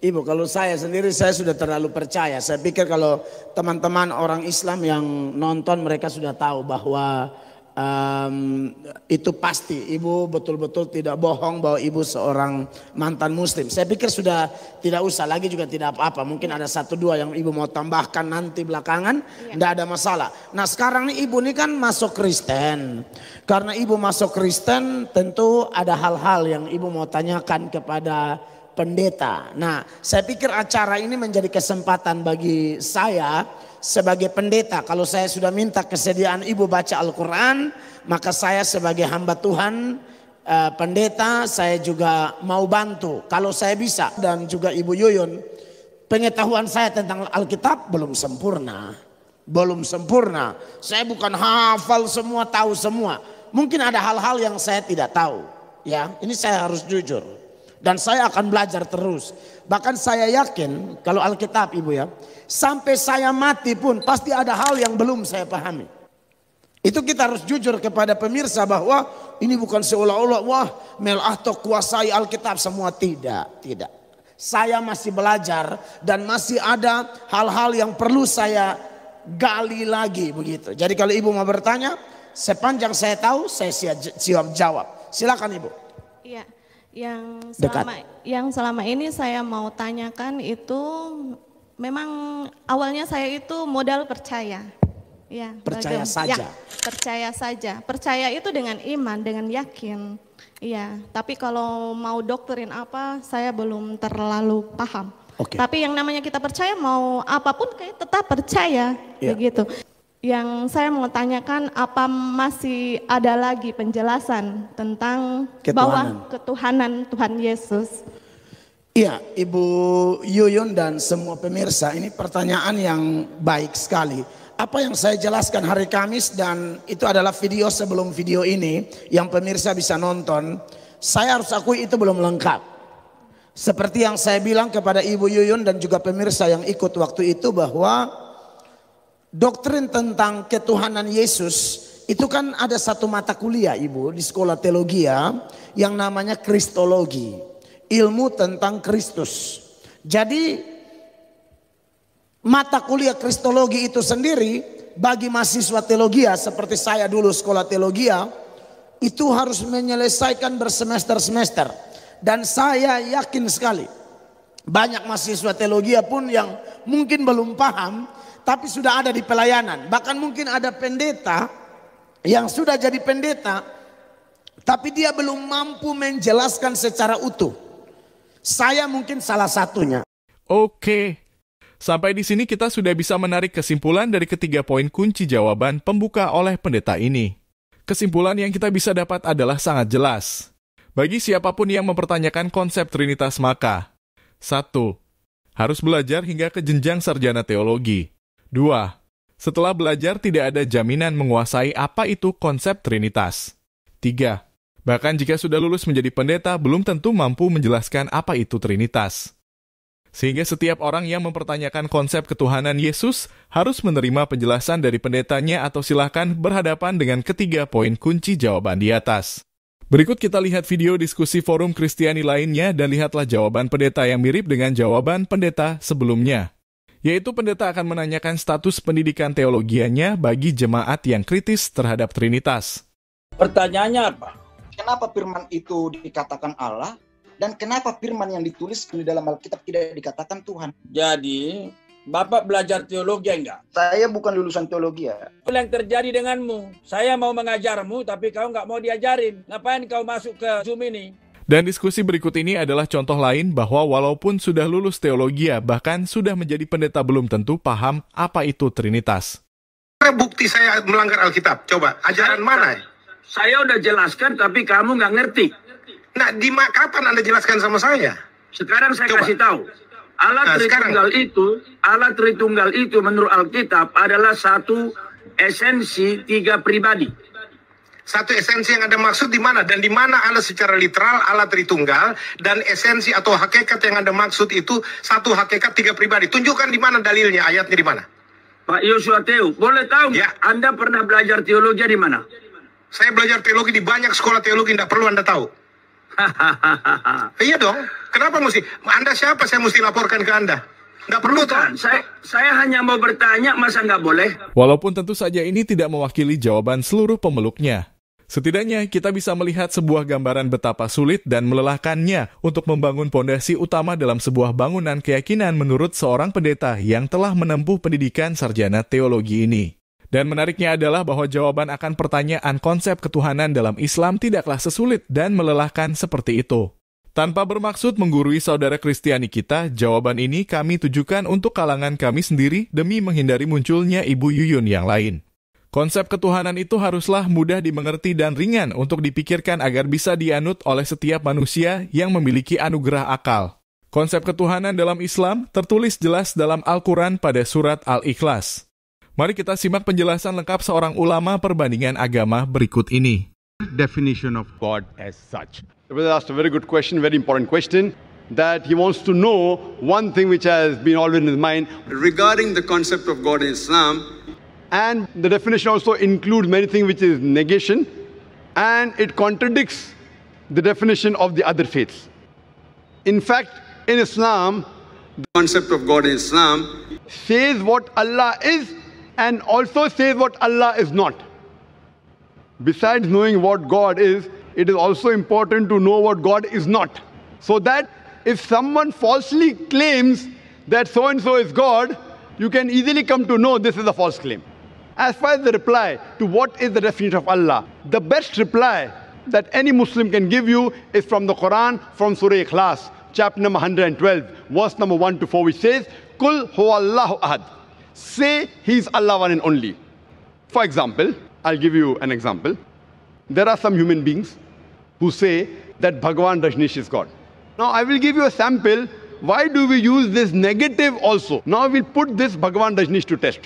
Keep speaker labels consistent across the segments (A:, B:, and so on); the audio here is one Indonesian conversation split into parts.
A: Ibu, kalau saya sendiri saya sudah terlalu percaya. Saya pikir kalau teman-teman orang Islam yang nonton mereka sudah tahu bahwa itu pasti ibu betul-betul tidak bohong bahwa ibu seorang mantan muslim. Saya pikir sudah tidak usah lagi juga tidak apa-apa. Mungkin ada satu dua yang ibu mau tambahkan nanti belakangan, tidak ada masalah. Nah sekarang nih ibu ini kan masuk Kristen. Karena ibu masuk Kristen tentu ada hal-hal yang ibu mau tanyakan kepada pendeta. Nah saya pikir acara ini menjadi kesempatan bagi saya sebagai pendeta. Kalau saya sudah minta kesediaan ibu baca Al-Quran, maka saya sebagai hamba Tuhan, pendeta, saya juga mau bantu kalau saya bisa. Dan juga Ibu Yuyun, pengetahuan saya tentang Alkitab belum sempurna. Belum sempurna. Saya bukan hafal semua, tahu semua. Mungkin ada hal-hal yang saya tidak tahu. Ya, ini saya harus jujur. Dan saya akan belajar terus. Bahkan saya yakin kalau Alkitab Ibu ya, sampai saya mati pun pasti ada hal yang belum saya pahami. Itu kita harus jujur kepada pemirsa bahwa ini bukan seolah-olah wah Mel Ahto kuasai Alkitab semua, tidak. Saya masih belajar dan masih ada hal-hal yang perlu saya gali lagi begitu. Jadi kalau Ibu mau bertanya, sepanjang saya tahu saya siap jawab. Silakan Ibu.
B: Iya. Yang selama ini saya mau tanyakan itu memang awalnya saya itu modal percaya. Ya,
A: percaya saja.
B: Ya, percaya saja. Percaya itu dengan iman, dengan yakin. Iya, tapi kalau mau doktrin apa saya belum terlalu paham.
A: Okay.
B: Tapi yang namanya kita percaya mau apapun kayak tetap percaya, begitu. Yang saya mau tanyakan apa masih ada lagi penjelasan tentang bahwa ketuhanan Tuhan Yesus?
A: Iya, Ibu Yuyun dan semua pemirsa, ini pertanyaan yang baik sekali. Apa yang saya jelaskan hari Kamis dan itu adalah video sebelum video ini yang pemirsa bisa nonton. Saya harus akui itu belum lengkap. Seperti yang saya bilang kepada Ibu Yuyun dan juga pemirsa yang ikut waktu itu bahwa doktrin tentang ketuhanan Yesus itu kan ada satu mata kuliah Ibu di sekolah teologi yang namanya Kristologi, ilmu tentang Kristus. Jadi mata kuliah Kristologi itu sendiri bagi mahasiswa teologi seperti saya dulu sekolah teologi itu harus menyelesaikan bersemester-semester. Dan saya yakin sekali banyak mahasiswa teologi pun yang mungkin belum paham tapi sudah ada di pelayanan. Bahkan mungkin ada pendeta yang sudah jadi pendeta tapi dia belum mampu menjelaskan secara utuh. Saya mungkin salah satunya.
C: Oke. Sampai di sini kita sudah bisa menarik kesimpulan dari ketiga poin kunci jawaban pembuka oleh pendeta ini. Kesimpulan yang kita bisa dapat adalah sangat jelas. Bagi siapapun yang mempertanyakan konsep Trinitas maka 1. Harus belajar hingga ke jenjang sarjana teologi. 2. Setelah belajar tidak ada jaminan menguasai apa itu konsep Trinitas. 3. Bahkan jika sudah lulus menjadi pendeta belum tentu mampu menjelaskan apa itu Trinitas. Sehingga setiap orang yang mempertanyakan konsep ketuhanan Yesus harus menerima penjelasan dari pendetanya atau silahkan berhadapan dengan ketiga poin kunci jawaban di atas. Berikut kita lihat video diskusi forum Kristiani lainnya dan lihatlah jawaban pendeta yang mirip dengan jawaban pendeta sebelumnya. Yaitu pendeta akan menanyakan status pendidikan teologianya bagi jemaat yang kritis terhadap Trinitas.
D: Pertanyaannya apa? Kenapa firman itu dikatakan Allah dan kenapa firman yang ditulis di dalam Alkitab tidak dikatakan Tuhan? Jadi, Bapak belajar teologi enggak? Saya bukan lulusan teologi ya. Apa yang terjadi denganmu? Saya mau mengajarmu tapi kau nggak mau diajarin. Ngapain kau masuk ke Zoom ini?
C: Dan diskusi berikut ini adalah contoh lain bahwa walaupun sudah lulus teologi bahkan sudah menjadi pendeta belum tentu paham apa itu Trinitas.
E: Bukti saya melanggar Alkitab? Coba, ajaran mana?
D: Saya udah jelaskan tapi kamu nggak ngerti.
E: Nah, kapan Anda jelaskan sama saya?
D: Sekarang saya kasih tahu. Allah Tritunggal itu menurut Alkitab adalah satu esensi tiga pribadi.
E: Satu esensi yang ada maksud di mana? Dan di mana Allah secara literal Allah Tritunggal dan esensi atau hakikat yang ada maksud itu satu hakikat tiga pribadi. Tunjukkan di mana dalilnya, ayatnya di mana?
D: Pak Yosua Teo, boleh tahu
E: ya.
D: Anda pernah belajar teologi di mana?
E: Saya belajar teologi di banyak sekolah teologi, tidak perlu Anda tahu. Iya dong. Kenapa mesti? Anda siapa saya mesti laporkan ke Anda? Nggak perlu kan?
D: Saya hanya mau bertanya, masa nggak boleh?
C: Walaupun tentu saja ini tidak mewakili jawaban seluruh pemeluknya. Setidaknya kita bisa melihat sebuah gambaran betapa sulit dan melelahkannya untuk membangun pondasi utama dalam sebuah bangunan keyakinan menurut seorang pendeta yang telah menempuh pendidikan sarjana teologi ini. Dan menariknya adalah bahwa jawaban akan pertanyaan konsep ketuhanan dalam Islam tidaklah sesulit dan melelahkan seperti itu. Tanpa bermaksud menggurui saudara Kristiani kita, jawaban ini kami tujukan untuk kalangan kami sendiri demi menghindari munculnya Ibu Yuyun yang lain. Konsep ketuhanan itu haruslah mudah dimengerti dan ringan untuk dipikirkan agar bisa dianut oleh setiap manusia yang memiliki anugerah akal. Konsep ketuhanan dalam Islam tertulis jelas dalam Al-Quran pada surat Al-Ikhlas. Mari kita simak penjelasan lengkap seorang ulama perbandingan agama berikut ini.
F: Definition of God as such. The brother asked a very good question, very important question, that he wants to know one thing which has been always in his mind regarding the concept of God in Islam. And the definition also includes many things which is negation, and it contradicts the definition of the other faiths. In fact, in Islam, the concept of God in Islam says what Allah is and also says what Allah is not. Besides knowing what God is, it is also important to know what God is not. So that if someone falsely claims that so-and-so is God, you can easily come to know this is a false claim. As far as the reply to what is the definition of Allah, the best reply that any Muslim can give you is from the Quran, from Surah Ikhlas, chapter number 112, verse number 1 to 4, which says, Kul huwallahu ahad. Say He is Allah one and only. For example, I'll give you an example. There are some human beings who say that Bhagwan Rajneesh is God. Now I will give you a sample. Why do we use this negative also? Now we'll put this Bhagwan Rajneesh to test.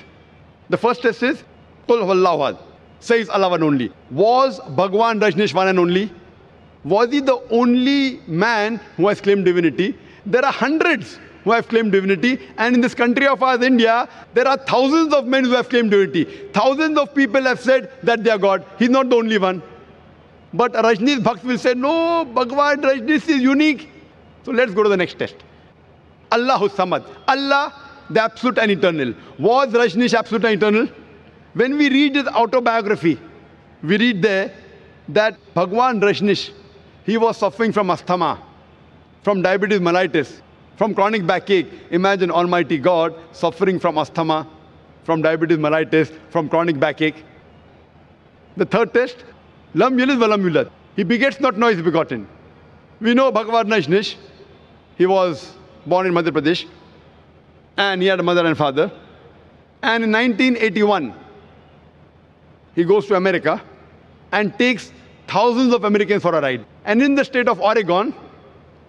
F: The first test is, Qul huwallahu ahad. Says Allah one only. Was Bhagwan Rajneesh one and only? Was he the only man who has claimed divinity? There are hundreds who have claimed divinity, and in this country of ours, India, there are thousands of men who have claimed divinity. Thousands of people have said that they are God. He's not the only one. But Rajneesh Bhakt will say, no, Bhagwan Rajneesh is unique. So let's go to the next test. Allahu Samad. Allah, the absolute and eternal. Was Rajneesh absolute and eternal? When we read his autobiography, we read there that Bhagwan Rajneesh, he was suffering from asthma, from diabetes mellitus, from chronic backache. Imagine Almighty God suffering from asthma, from diabetes mellitus, from chronic backache. The third test, Lam yalid wa lam yulad. He begets not, nor is begotten. We know Bhagwan Rajneesh, he was born in Madhya Pradesh, and he had a mother and father. And in 1981, he goes to America and takes thousands of Americans for a ride. And in the state of Oregon,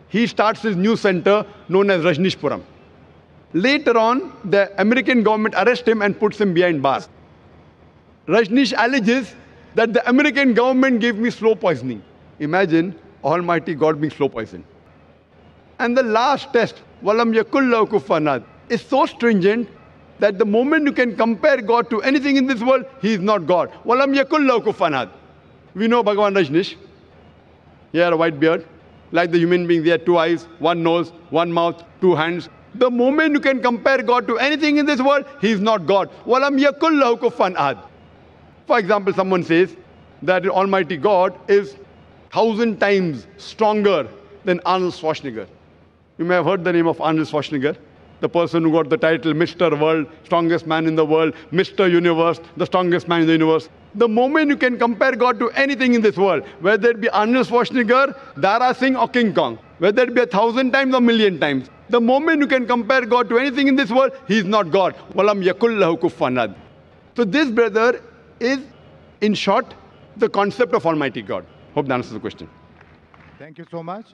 F: he starts his new center known as Rajneeshpuram. Later on, the American government arrests him and puts him behind bars. Rajneesh alleges that the American government gave me slow poisoning. Imagine Almighty God being slow poisoned. And the last test, Walam yakul lahu kufuwan ahad, is so stringent that the moment you can compare God to anything in this world, He is not God. Walam yakul lahu kufuwan ahad. We know Bhagwan Rajneesh. He had a white beard. Like the human beings, he had 2 eyes, 1 nose, 1 mouth, 2 hands. The moment you can compare God to anything in this world, He is not God. Walam yakul lahu kufuwan ahad. For example, someone says that Almighty God is 1,000 times stronger than Arnold Schwarzenegger. You may have heard the name of Arnold Schwarzenegger, the person who got the title Mr. World, strongest man in the world, Mr. Universe, the strongest man in the universe. The moment you can compare God to anything in this world, whether it be Arnold Schwarzenegger, Dara Singh or King Kong, whether it be 1,000 times or 1,000,000 times, the moment you can compare God to anything in this world, He is not God. Walam yakul lahu kufuwan ahad. So this, brother, is, in short, the concept of Almighty God. Hope that answers the question.
G: Thank you so much.